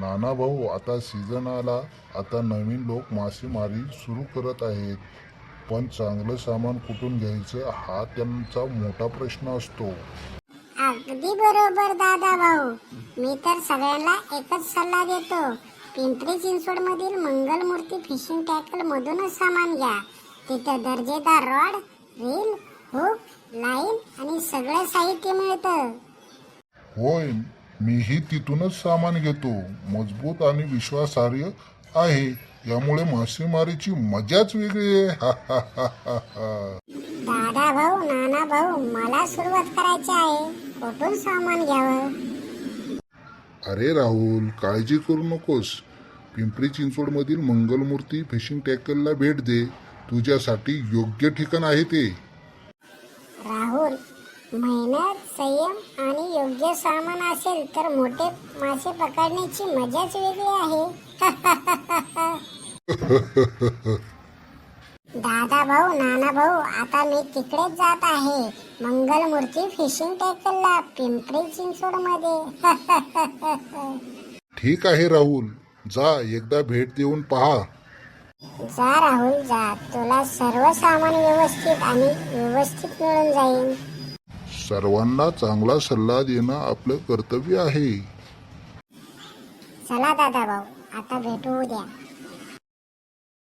नाना भाऊ, आता सीझन आला. आता नवीन लोक मासेमारी सुरू करत आहेत. पण चांगलं सामान कुठून घ्यायचं हा त्यांचा मोठा प्रश्न असतो. अगदी बरोबर दादा भाऊ. मी तर सगळ्यांना एकच सल्ला देतो. पिंपरी चिंचवड मधील मंगलमूर्ती फिशिंग टॅकल मधूनच सामान घ्या. तिथं दर्जेदार रॉड, रील, हुक, लाईन आणि सगळं साहित्य मिळतं. होय, मीही तिथूनच सामान घेतो. मजबूत आणि विश्वासार्ह आहे. यामुळे मासेमारीची मजाच वेगळी आहे. हा हा हा हा हा. दादा भाऊ, नाना भाऊ, मला सुरुवात करायची आहे. कुठून सामान घ्यावं? अरे राहुल, काळजी करू नकोस. पिंपरी चिंचवडमधील मंगलमूर्ती फिशिंग टॅकलला भेट दे. तुझ्यासाठी योग्य ठिकाण आहे ते. राहुल, मेहनत, संयम आणि योग्य सामान असेल तर मोठे मासे पकडण्याची मजाच वेगळी आहे. दादा भाऊ, नाना भाऊ, आता मी तिकडेच जात आहे. मंगलमूर्ती फिशिंग टॅकलला, पिंपरी चिंचवड मध्ये. ठीक आहे राहुल, जा एकदा भेट देऊन पहा. जा राहुल जा. तुला सर्व सामान व्यवस्थित मिळून जाईल. सर्वांना चांगला सल्ला देणं आपलं कर्तव्य आहे. चला दादा भाऊ, आता भेटू उद्या.